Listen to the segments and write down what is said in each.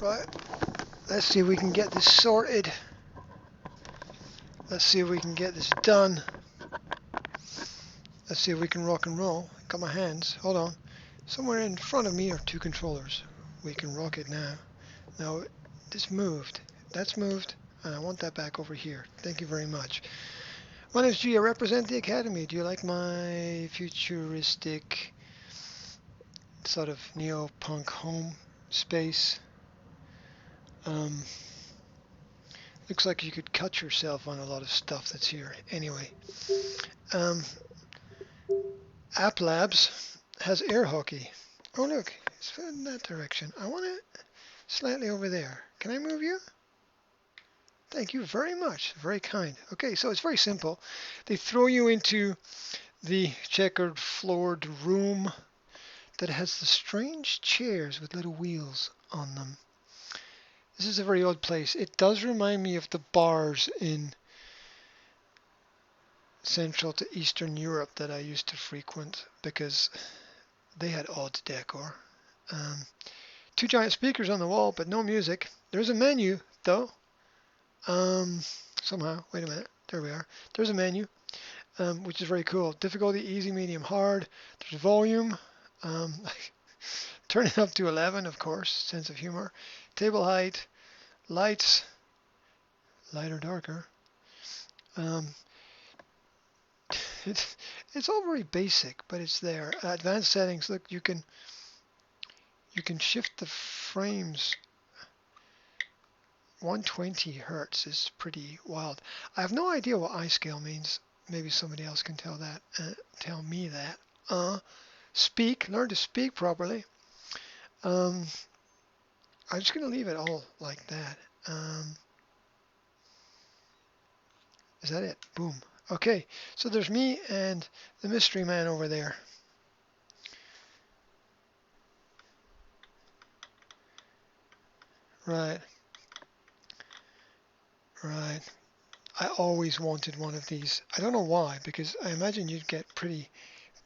Right, let's see if we can get this sorted. Let's see if we can get this done. Let's see if we can rock and roll. Got my hands. Hold on. Somewhere in front of me are two controllers. We can rock it now. Now, this moved. That's moved. And I want that back over here. Thank you very much. My name's G. I represent the Academy. Do you like my futuristic sort of neo-punk home space? Looks like you could cut yourself on a lot of stuff that's here. Anyway, um, App Labs has air hockey. Oh look, it's in that direction. I want it slightly over there. Can I move you? Thank you very much. Very kind. Okay, so it's very simple. They throw you into the checkered floored room that has the strange chairs with little wheels on them. This is a very odd place. It does remind me of the bars in Central to Eastern Europe that I used to frequent because they had odd decor. Two giant speakers on the wall, but no music. There's a menu, though. Somehow, wait a minute. There we are. There's a menu, which is very cool. Difficulty, easy, medium, hard. There's volume. Turn it up to 11, of course. Sense of humor. Table height. Lights. Light or darker. It's all very basic, but it's there. Advanced settings. Look, you can shift the frames. 120 hertz is pretty wild. I have no idea what I-scale means. Maybe somebody else can tell tell me that. Speak. Learn to speak properly. I'm just going to leave it all like that. Is that it? Boom. Okay, so there's me and the mystery man over there. Right. Right. I always wanted one of these. I don't know why, because I imagine you'd get pretty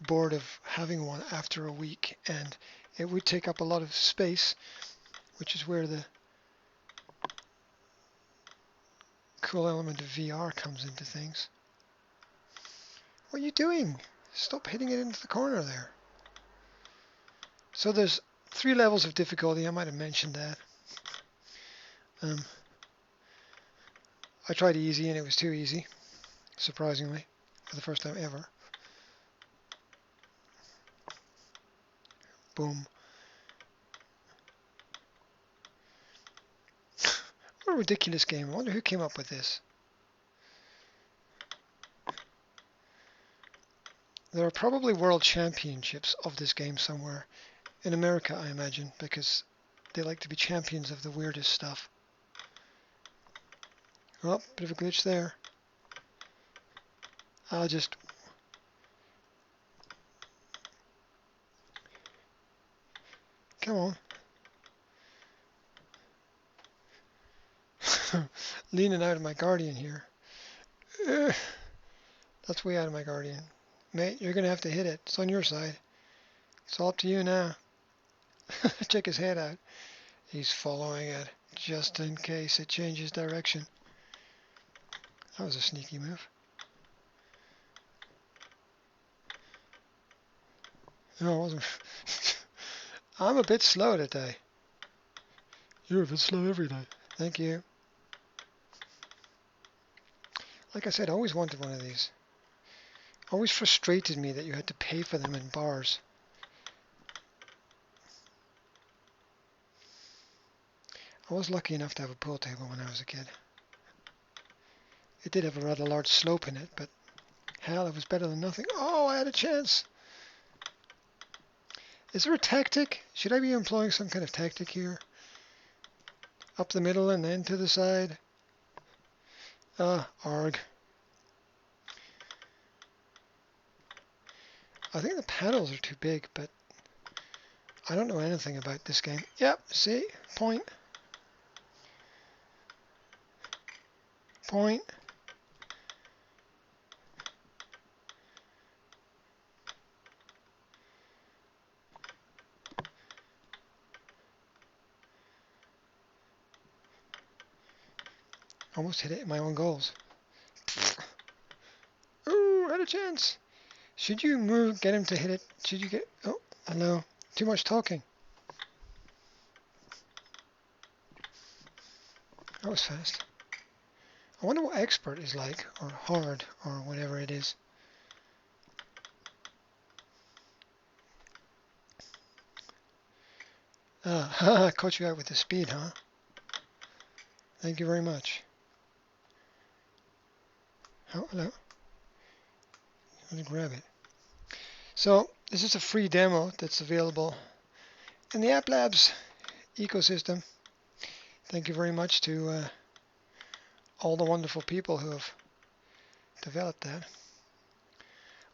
bored of having one after a week, and it would take up a lot of space, which is where the cool element of VR comes into things. What are you doing? Stop hitting it into the corner there. So there's 3 levels of difficulty. I might have mentioned that. I tried easy and it was too easy, surprisingly, for the first time ever. Boom. What a ridiculous game. I wonder who came up with this. There are probably world championships of this game somewhere. In America, I imagine, because they like to be champions of the weirdest stuff. Oh, bit of a glitch there. I'll just... Come on. Leaning out of my Guardian here. That's way out of my Guardian. Mate, you're going to have to hit it. It's on your side. It's all up to you now. Check his head out. He's following it, just in case it changes direction. That was a sneaky move. No, it wasn't. I'm a bit slow today. You're a bit slow every day. Thank you. Like I said, I always wanted one of these. Always frustrated me that you had to pay for them in bars. I was lucky enough to have a pool table when I was a kid. It did have a rather large slope in it, but hell, it was better than nothing. Oh, I had a chance. Is there a tactic? Should I be employing some kind of tactic here? Up the middle and then to the side? Arg. I think the panels are too big, but I don't know anything about this game. Yep, see? Point. Point. Almost hit it in my own goals. Ooh, had a chance. Should you move, get him to hit it? Should you get... Oh, hello. Too much talking. That was fast. I wonder what expert is like, or hard, or whatever it is. Ah, caught you out with the speed, huh? Thank you very much. Oh, hello. Let me grab it. So, this is a free demo that's available in the App Labs ecosystem. Thank you very much to all the wonderful people who have developed that.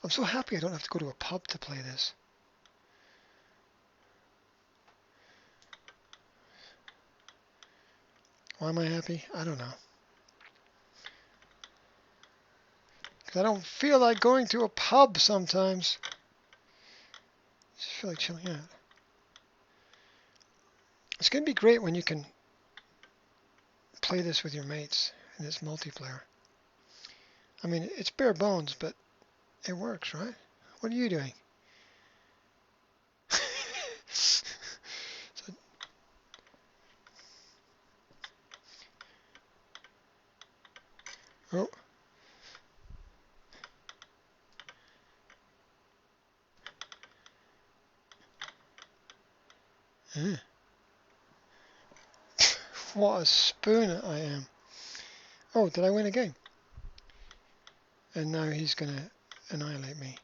I'm so happy I don't have to go to a pub to play this. Why am I happy? I don't know. Because I don't feel like going to a pub sometimes. I just feel like chilling out. It's going to be great when you can play this with your mates in this multiplayer. I mean, it's bare bones, but it works, right? What are you doing? So, oh. What a spoon I am. Oh, did I win a game? And now he's going to annihilate me.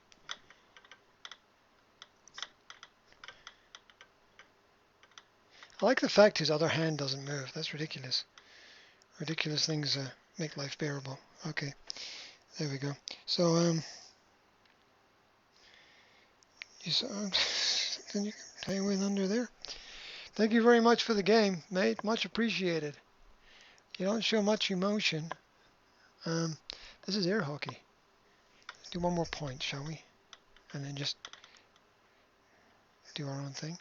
I like the fact his other hand doesn't move. That's ridiculous. Ridiculous things make life bearable. Okay, there we go. So, you saw something you can play with under there? Thank you very much for the game, mate. Much appreciated. You don't show much emotion. This is air hockey. Let's do one more point, shall we? And then just do our own thing.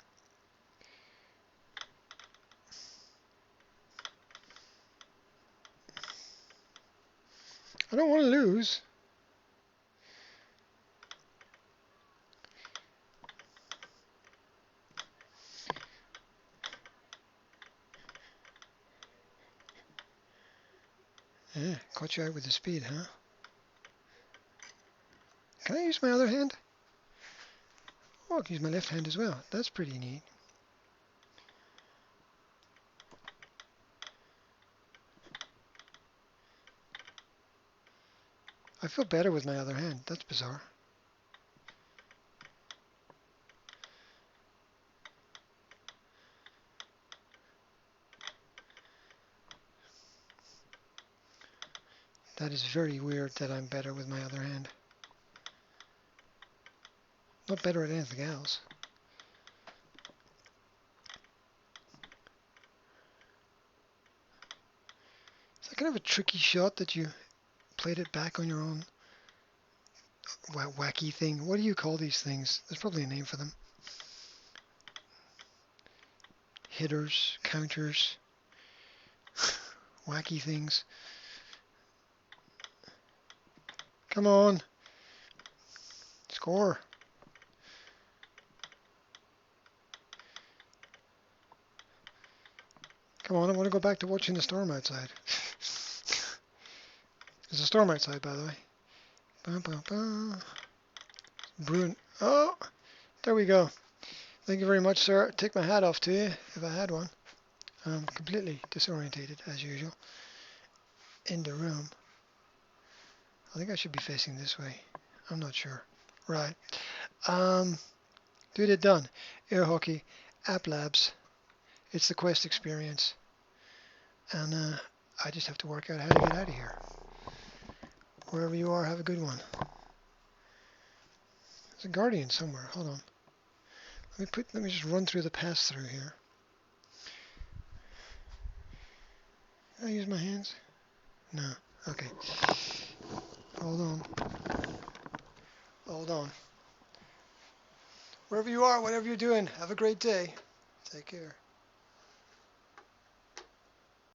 I don't want to lose. Yeah, caught you out with the speed, huh? Can I use my other hand? Oh, I can use my left hand as well. That's pretty neat. I feel better with my other hand. That's bizarre. That is very weird that I'm better with my other hand. Not better at anything else. Is that kind of a tricky shot that you played it back on your own wacky thing? What do you call these things? There's probably a name for them. Hitters, counters, wacky things. Come on. Score. Come on, I want to go back to watching the storm outside. There's a storm outside, by the way. Ba, ba, ba. Brewing. Oh, there we go. Thank you very much, sir. Take my hat off to you, if I had one. I'm completely disorientated, as usual. In the room. I think I should be facing this way. I'm not sure. Right. Dude, it done. Air hockey, App Labs. It's the Quest experience. And I just have to work out how to get out of here. Wherever you are, have a good one. There's a guardian somewhere. Hold on. Let me just run through the pass-through here. Can I use my hands? No. Okay. Hold on. Hold on. Wherever you are, whatever you're doing, have a great day. Take care.